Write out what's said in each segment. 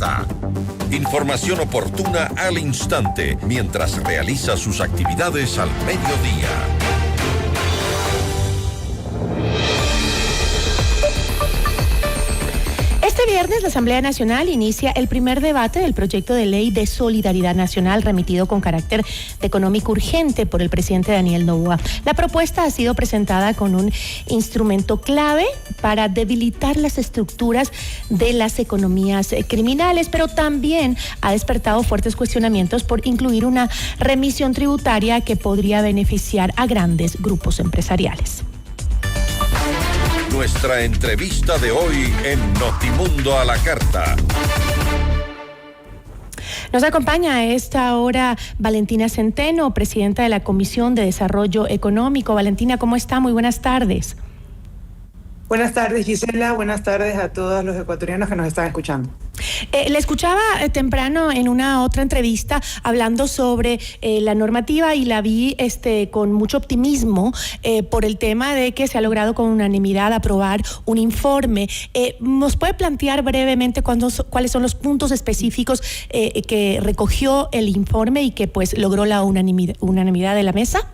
carta. Información oportuna al instante mientras realiza sus actividades al mediodía. Este viernes la Asamblea Nacional inicia el primer debate del proyecto de ley de solidaridad nacional remitido con carácter económico urgente por el presidente Daniel Noboa. La propuesta ha sido presentada con un instrumento clave para debilitar las estructuras de las economías criminales, pero también ha despertado fuertes cuestionamientos por incluir una remisión tributaria que podría beneficiar a grandes grupos empresariales. Nuestra entrevista de hoy en Notimundo a la Carta. Nos acompaña a esta hora Valentina Centeno, presidenta de la Comisión de Desarrollo Económico. Valentina, ¿cómo está? Muy buenas tardes. Buenas tardes, Gisela. Buenas tardes a todos los ecuatorianos que nos están escuchando. Le escuchaba temprano en una otra entrevista hablando sobre la normativa y la vi con mucho optimismo por el tema de que se ha logrado con unanimidad aprobar un informe. ¿Nos puede plantear brevemente cuáles son los puntos específicos que recogió el informe y que pues logró la unanimidad de la mesa?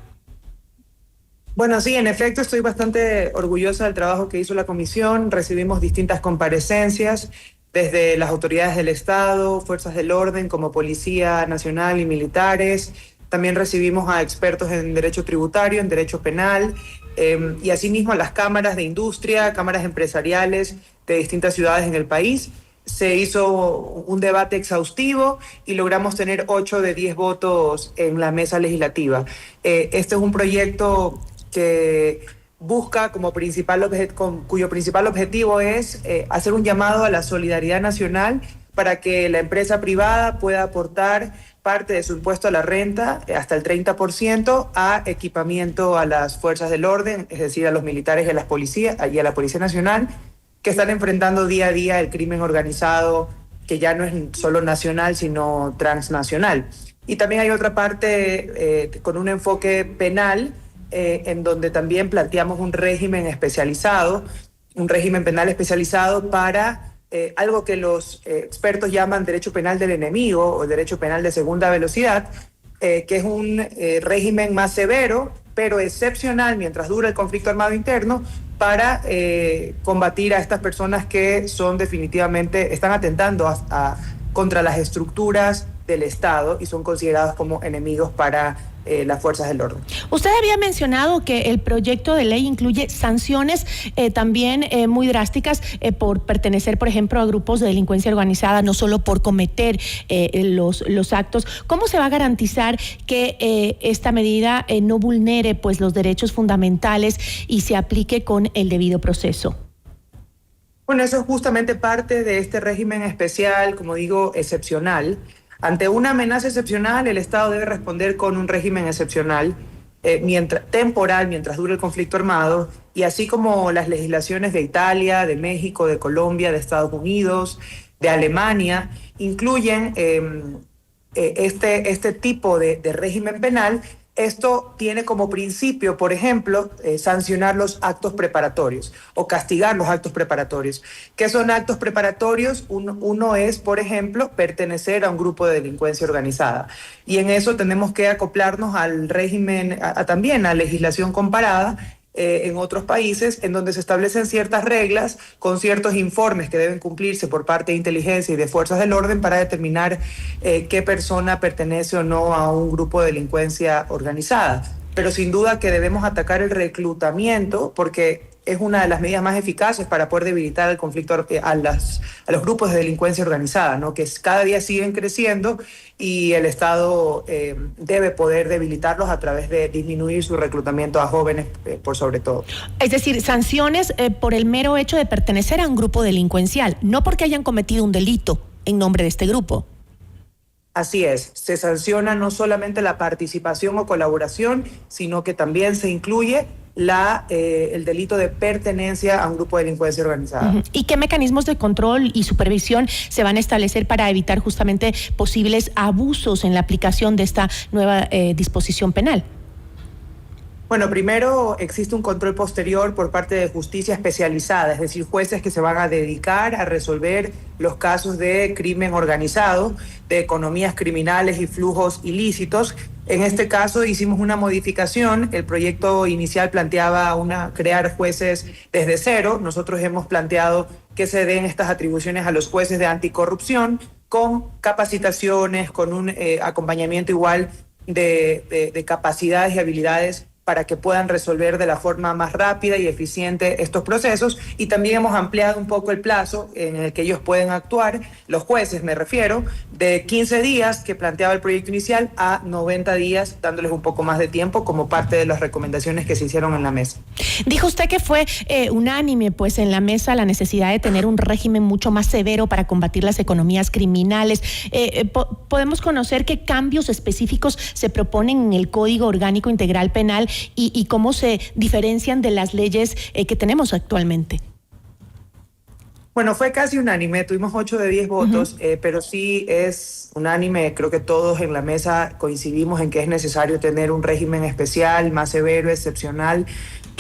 Bueno, sí, en efecto, estoy bastante orgullosa del trabajo que hizo la comisión. Recibimos distintas comparecencias desde las autoridades del Estado, fuerzas del orden como Policía Nacional y militares. También recibimos a expertos en derecho tributario, en derecho penal, y asimismo a las cámaras de industria, cámaras empresariales de distintas ciudades en el país. Se hizo un debate exhaustivo y logramos tener 8 de 10 votos en la mesa legislativa. Este es un proyecto que busca cuyo principal objetivo es hacer un llamado a la solidaridad nacional para que la empresa privada pueda aportar parte de su impuesto a la renta, hasta el 30%, a equipamiento a las fuerzas del orden, es decir, a los militares y a la Policía Nacional, que están enfrentando día a día el crimen organizado, que ya no es solo nacional, sino transnacional. Y también hay otra parte con un enfoque penal, en donde también planteamos un régimen penal especializado para algo que los expertos llaman derecho penal del enemigo o derecho penal de segunda velocidad, que es un régimen más severo, pero excepcional mientras dura el conflicto armado interno, para combatir a estas personas que están atentando contra las estructuras del Estado y son considerados como enemigos para las fuerzas del orden. Usted había mencionado que el proyecto de ley incluye sanciones también muy drásticas por pertenecer, por ejemplo, a grupos de delincuencia organizada, no solo por cometer los actos. ¿Cómo se va a garantizar que esta medida no vulnere pues los derechos fundamentales y se aplique con el debido proceso? Bueno, eso es justamente parte de este régimen especial, como digo, excepcional. Ante una amenaza excepcional, el Estado debe responder con un régimen excepcional temporal mientras dure el conflicto armado, y así como las legislaciones de Italia, de México, de Colombia, de Estados Unidos, de Alemania, incluyen este tipo de régimen penal. Esto tiene como principio, por ejemplo, sancionar los actos preparatorios o castigar los actos preparatorios. ¿Qué son actos preparatorios? Uno es, por ejemplo, pertenecer a un grupo de delincuencia organizada. Y en eso tenemos que acoplarnos al régimen, también a legislación comparada en otros países, en donde se establecen ciertas reglas con ciertos informes que deben cumplirse por parte de inteligencia y de fuerzas del orden para determinar qué persona pertenece o no a un grupo de delincuencia organizada. Pero sin duda que debemos atacar el reclutamiento, porque es una de las medidas más eficaces para poder debilitar el conflicto a los grupos de delincuencia organizada, ¿no? Que cada día siguen creciendo y el Estado debe poder debilitarlos a través de disminuir su reclutamiento a jóvenes, por sobre todo. Es decir, sanciones por el mero hecho de pertenecer a un grupo delincuencial, no porque hayan cometido un delito en nombre de este grupo. Así es, se sanciona no solamente la participación o colaboración, sino que también se incluye el delito de pertenencia a un grupo de delincuencia organizada. ¿Y qué mecanismos de control y supervisión se van a establecer para evitar justamente posibles abusos en la aplicación de esta nueva disposición penal? Bueno, primero existe un control posterior por parte de justicia especializada, es decir, jueces que se van a dedicar a resolver los casos de crimen organizado, de economías criminales y flujos ilícitos. En este caso hicimos una modificación, el proyecto inicial planteaba crear jueces desde cero, nosotros hemos planteado que se den estas atribuciones a los jueces de anticorrupción con capacitaciones, con un acompañamiento igual de capacidades y habilidades para que puedan resolver de la forma más rápida y eficiente estos procesos, y también hemos ampliado un poco el plazo en el que ellos pueden actuar, los jueces me refiero, de 15 días que planteaba el proyecto inicial a 90 días, dándoles un poco más de tiempo como parte de las recomendaciones que se hicieron en la mesa. Dijo usted que fue unánime pues en la mesa la necesidad de tener un régimen mucho más severo para combatir las economías criminales. ¿Podemos conocer qué cambios específicos se proponen en el Código Orgánico Integral Penal y cómo se diferencian de las leyes que tenemos actualmente? Bueno, fue casi unánime, tuvimos 8 de 10 votos, pero sí es unánime, creo que todos en la mesa coincidimos en que es necesario tener un régimen especial, más severo, excepcional,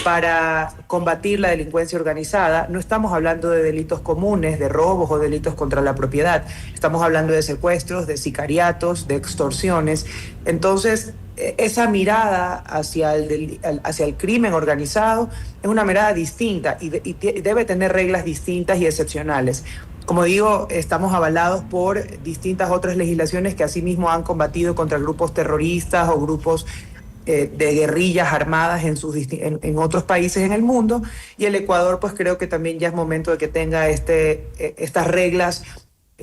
para combatir la delincuencia organizada. No estamos hablando de delitos comunes, de robos o delitos contra la propiedad, estamos hablando de secuestros, de sicariatos, de extorsiones. Entonces, esa mirada hacia el crimen organizado es una mirada distinta y debe tener reglas distintas y excepcionales. Como digo, estamos avalados por distintas otras legislaciones que asimismo han combatido contra grupos terroristas o grupos de guerrillas armadas en otros países en el mundo, y el Ecuador pues creo que también ya es momento de que tenga estas reglas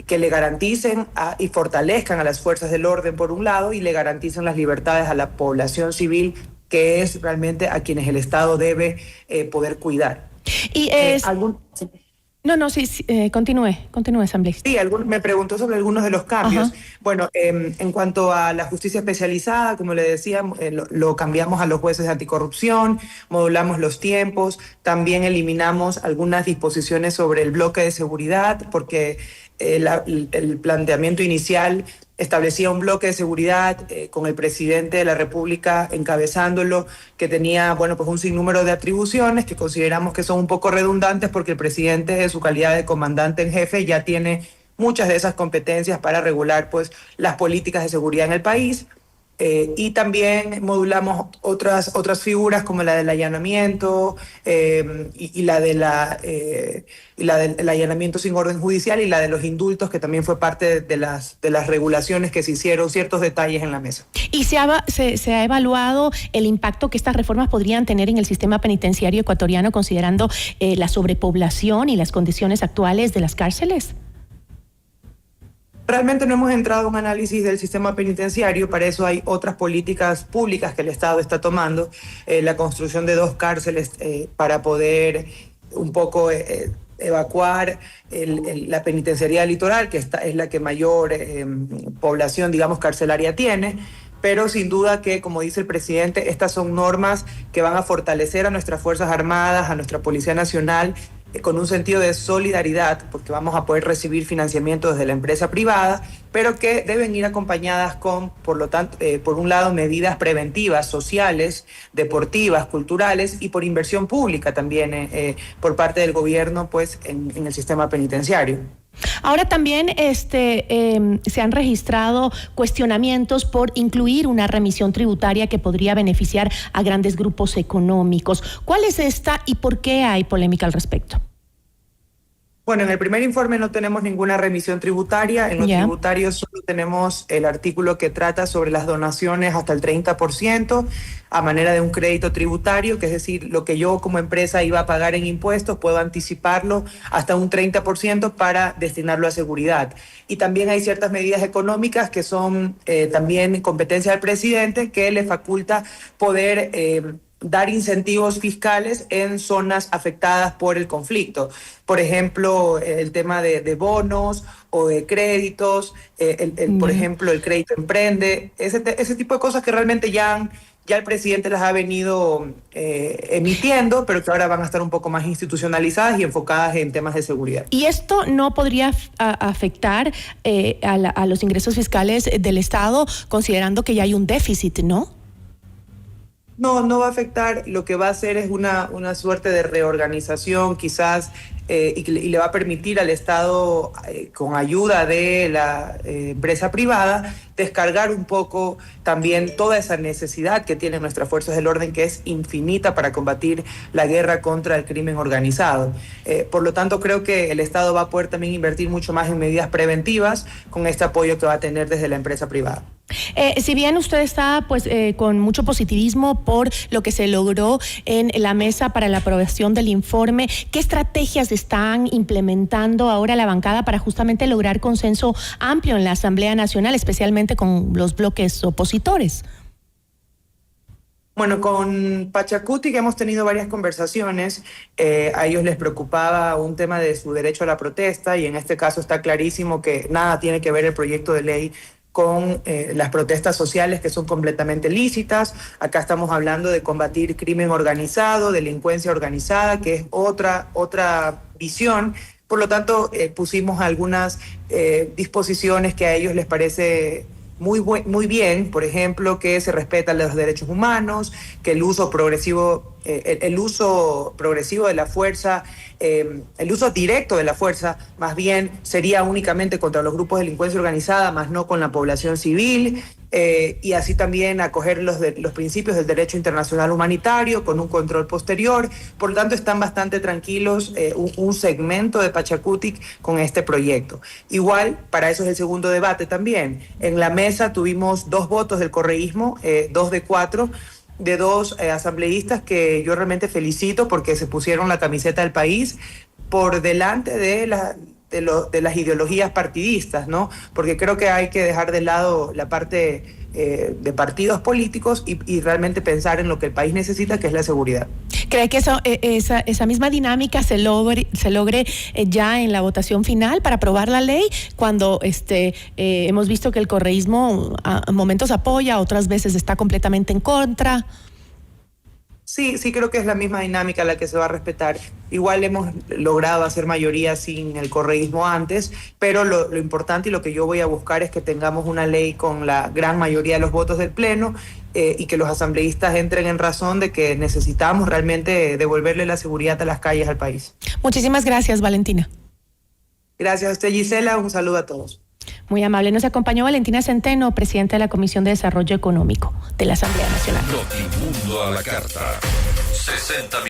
que le garanticen y fortalezcan a las fuerzas del orden por un lado y le garanticen las libertades a la población civil, que es realmente a quienes el Estado debe poder cuidar. Y continúe, asambleísta. Sí, me preguntó sobre algunos de los cambios. Ajá. Bueno, en cuanto a la justicia especializada, como le decía, lo cambiamos a los jueces de anticorrupción, modulamos los tiempos, también eliminamos algunas disposiciones sobre el bloque de seguridad, porque el planteamiento inicial establecía un bloque de seguridad con el presidente de la República encabezándolo, que tenía pues un sinnúmero de atribuciones que consideramos que son un poco redundantes, porque el presidente, en su calidad de comandante en jefe, ya tiene muchas de esas competencias para regular pues las políticas de seguridad en el país. Y también modulamos otras figuras como la del allanamiento y la del allanamiento sin orden judicial y la de los indultos, que también fue parte de las regulaciones que se hicieron, ciertos detalles en la mesa. ¿Y se ha evaluado el impacto que estas reformas podrían tener en el sistema penitenciario ecuatoriano, considerando la sobrepoblación y las condiciones actuales de las cárceles? Realmente no hemos entrado a un análisis del sistema penitenciario, para eso hay otras políticas públicas que el Estado está tomando, la construcción de 2 cárceles para poder un poco evacuar la penitenciaría litoral, que es la que mayor población, digamos, carcelaria tiene. Pero sin duda que, como dice el presidente, estas son normas que van a fortalecer a nuestras Fuerzas Armadas, a nuestra Policía Nacional, con un sentido de solidaridad, porque vamos a poder recibir financiamiento desde la empresa privada, pero que deben ir acompañadas con, por lo tanto, por un lado, medidas preventivas, sociales, deportivas, culturales, y por inversión pública también por parte del gobierno pues en el sistema penitenciario. Ahora también se han registrado cuestionamientos por incluir una remisión tributaria que podría beneficiar a grandes grupos económicos. ¿Cuál es esta y por qué hay polémica al respecto? Bueno, en el primer informe no tenemos ninguna remisión tributaria. En los tributarios solo tenemos el artículo que trata sobre las donaciones hasta el 30% a manera de un crédito tributario, que es decir, lo que yo como empresa iba a pagar en impuestos, puedo anticiparlo hasta un 30% para destinarlo a seguridad. Y también hay ciertas medidas económicas que son también competencia del presidente, que le faculta poder dar incentivos fiscales en zonas afectadas por el conflicto. Por ejemplo, el tema de bonos o de créditos, por ejemplo, el crédito emprende, ese tipo de cosas que realmente ya el presidente las ha venido emitiendo, pero que ahora van a estar un poco más institucionalizadas y enfocadas en temas de seguridad. ¿Y esto no podría afectar a los ingresos fiscales del Estado, considerando que ya hay un déficit, no? No, no va a afectar. Lo que va a hacer es una suerte de reorganización, quizás, y le va a permitir al Estado, con ayuda de la empresa privada, descargar un poco también toda esa necesidad que tienen nuestras fuerzas del orden, que es infinita para combatir la guerra contra el crimen organizado. Por lo tanto, creo que el Estado va a poder también invertir mucho más en medidas preventivas con este apoyo que va a tener desde la empresa privada. Si bien usted está con mucho positivismo por lo que se logró en la mesa para la aprobación del informe, ¿qué estrategias están implementando ahora la bancada para justamente lograr consenso amplio en la Asamblea Nacional, especialmente con los bloques opositores? Bueno, con Pachacutic hemos tenido varias conversaciones. A ellos les preocupaba un tema de su derecho a la protesta, y en este caso está clarísimo que nada tiene que ver el proyecto de ley con las protestas sociales, que son completamente lícitas. Acá estamos hablando de combatir crimen organizado, delincuencia organizada, que es otra visión. Por lo tanto, pusimos algunas disposiciones que a ellos les parece muy bien, por ejemplo, que se respetan los derechos humanos, que el uso progresivo de la fuerza, el uso directo de la fuerza, más bien sería únicamente contra los grupos de delincuencia organizada, más no con la población civil, y así también acoger los principios del derecho internacional humanitario con un control posterior. Por lo tanto, están bastante tranquilos un segmento de Pachacutic con este proyecto. Igual, para eso es el segundo debate también. En la mesa tuvimos 2 votos del correísmo, 2 de 4, de 2 asambleístas que yo realmente felicito porque se pusieron la camiseta del país por delante de las ideologías partidistas, ¿no? Porque creo que hay que dejar de lado la parte de partidos políticos y realmente pensar en lo que el país necesita, que es la seguridad. ¿Cree que esa misma dinámica se logre ya en la votación final para aprobar la ley, cuando hemos visto que el correísmo a momentos apoya, otras veces está completamente en contra? Sí, creo que es la misma dinámica la que se va a respetar. Igual hemos logrado hacer mayoría sin el correísmo antes, pero lo importante y lo que yo voy a buscar es que tengamos una ley con la gran mayoría de los votos del Pleno, y que los asambleístas entren en razón de que necesitamos realmente devolverle la seguridad a las calles al país. Muchísimas gracias, Valentina. Gracias a usted, Gisela. Un saludo a todos. Muy amable. Nos acompañó Valentina Centeno, presidenta de la Comisión de Desarrollo Económico de la Asamblea Nacional. Notimundo a la carta. 60